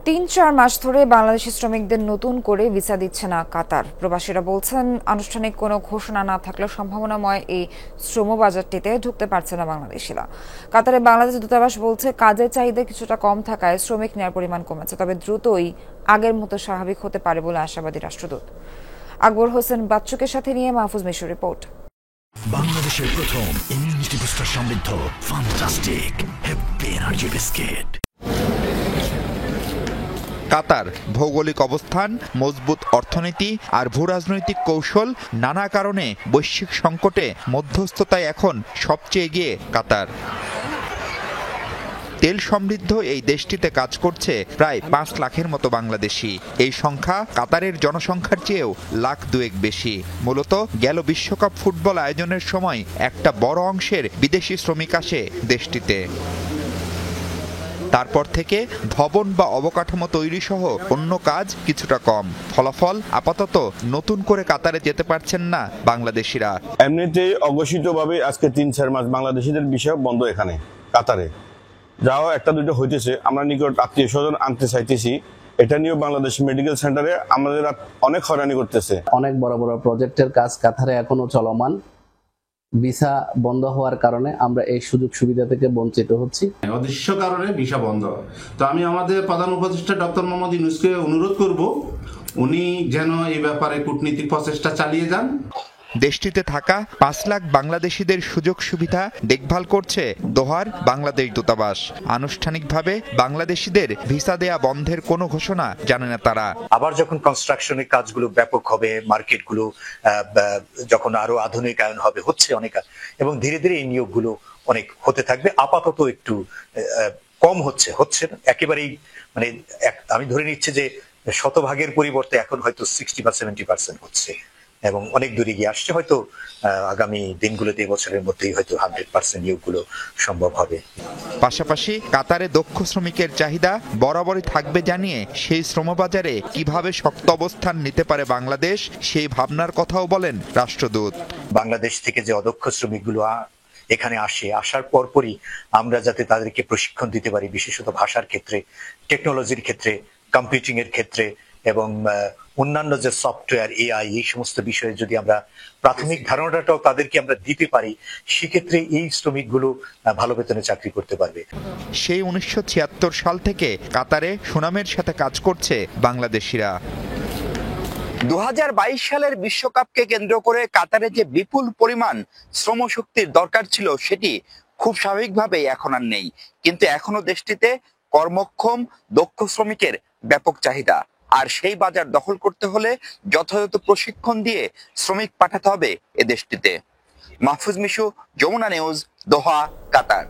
৩-৪ মাস ধরে বাংলাদেশি শ্রমিকদের নতুন করে ভিসা দিচ্ছে না কাতার। প্রবাসীরা বলছেন, আনুষ্ঠানিক কোনো ঘোষণা না থাকলেও সম্ভাবনাময় এই শ্রমবাজারটিতে ঢুকতে পারছে না বাংলাদেশিরা। কাতারে বাংলাদেশ দূতাবাস বলছে, কাজের চাহিদা কিছুটা কম থাকায় শ্রমিক নেওয়ার পরিমাণ কমেছে, তবে দ্রুতই আগের মতো স্বাভাবিক হতে পারে বলে আশাবাদী রাষ্ট্রদূত। আকবর হোসেন বাচ্চুকের সাথে নিয়ে মাহফুজ মিশুর রিপোর্ট। বাংলাদেশের প্রথম ইমিউনিটি বুস্টার সমৃদ্ধ ফ্যান্টাস্টিক হ্যাপি এনার্জি বিস্কিট। কাতার ভৌগোলিক অবস্থান, মজবুত অর্থনীতি আর ভূরাজনৈতিক কৌশল, নানা কারণে বৈশ্বিক সংকটে মধ্যস্থতায় এখন সবচেয়ে এগিয়ে কাতার। তেল সমৃদ্ধ এই দেশটিতে কাজ করছে প্রায় 5 লাখের মতো বাংলাদেশি। এই সংখ্যা কাতারের জনসংখ্যার চেয়েও লাখ দুয়েক বেশি। মূলত গেল বিশ্বকাপ ফুটবল আয়োজনের সময় একটা বড় অংশের বিদেশি শ্রমিক আসে দেশটিতে। তারপর থেকে ভবন বা অবকাঠামো তৈরি সহ অন্য কাজ কিছুটা কম। ফলাফল, আপাতত নতুন করে কাতারে যেতে পারছেন না বাংলাদেশিরা। এমনিতেই অঘোষিতভাবে আজকে 3-4 মাস বাংলাদেশিদের বিষয় বন্ধ এখানে কাতারে। যাও একটা দুটো হইতেছে, আমরা নিকট আত্মীয় স্বজন আনতে চাইতেছি। এটা নিয়েও বাংলাদেশ মেডিকেল সেন্টারে আমাদের অনেক হয়রানি করতেছে। অনেক বড় বড় প্রজেক্টের কাজ কাতারে এখনো চলমান। ভিসা বন্ধ হওয়ার কারণে আমরা এই সুযোগ সুবিধা থেকে বঞ্চিত হচ্ছি। অদৃশ্য কারণে ভিসা বন্ধ। তো আমি আমাদের প্রধান উপদেষ্টা ডক্টর মোহাম্মদ ইউনূসকে অনুরোধ করব, উনি যেন এই ব্যাপারে কূটনীতিক প্রচেষ্টা চালিয়ে যান। দেশটিতে থাকা 5 লাখ বাংলাদেশিদের সুযোগ সুবিধা দেখভাল করছে দোহার বাংলাদেশ দূতাবাস। আনুষ্ঠানিকভাবে বাংলাদেশিদের ভিসা দেয়া বন্ধের কোনো ঘোষণা জানে না তারা। আবার যখন কনস্ট্রাকশনের কাজগুলো ব্যাপক হবে, মার্কেটগুলো যখন আরো আধুনিকায়ন হবে, হচ্ছে অনেক, এবং ধীরে ধীরে এই নিয়োগগুলো অনেক হতে থাকবে। আপাতত একটু কম হচ্ছে না একেবারেই, মানে আমি ধরে নিচ্ছি যে শতভাগের পরিবর্তে এখন হয়তো 60 বা 70% হচ্ছে এবং অনেক দূরে গিয়ে আসছে। হয়তো আগামী দিনগুলোতে, বছরের মধ্যেই হয়তো 100% নিয়োগগুলো সম্ভব হবে। পাশাপাশি কাতারে দক্ষ শ্রমিকের চাহিদা বরাবরই থাকবে জানিয়ে সেই শ্রমবাজারে কিভাবে শক্ত অবস্থান নিতে পারে বাংলাদেশ, সেই ভাবনার কথাও বলেন রাষ্ট্রদূত। বাংলাদেশ থেকে যে অদক্ষ শ্রমিকগুলো এখানে আসার পরপরই আমরা যাতে তাদেরকে প্রশিক্ষণ দিতে পারি, বিশেষত ভাষার ক্ষেত্রে, টেকনোলজির ক্ষেত্রে, কম্পিউটিং এর ক্ষেত্রে এবং অন্যান্য যে সফটওয়্যার, এআই, এই সমস্ত বিষয়ে যদি আমরা প্রাথমিক ধারণাটাও তাদেরকে আমরা দিতে পারি, সেক্ষেত্রে এই শ্রমিকগুলো ভালো বেতনে চাকরি করতে পারবে। সেই 1976 সাল থেকে কাতারে সুনামের সাথে কাজ করছে বাংলাদেশিরা। 2022 সালের বিশ্বকাপকে কেন্দ্র করে কাতারে যে বিপুল পরিমাণ শ্রমশক্তির দরকার ছিল, সেটি খুব স্বাভাবিকভাবেই এখন আর নেই। কিন্তু এখনো দেশটিতে কর্মক্ষম দক্ষ শ্রমিকের ব্যাপক চাহিদা, আর সেই বাজার দখল করতে হলে যথাযথ প্রশিক্ষণ দিয়ে শ্রমিক পাঠাতে হবে এ দেশটিতে। মাহফুজ মিশু, যমুনা নিউজ, দোহা, কাতার।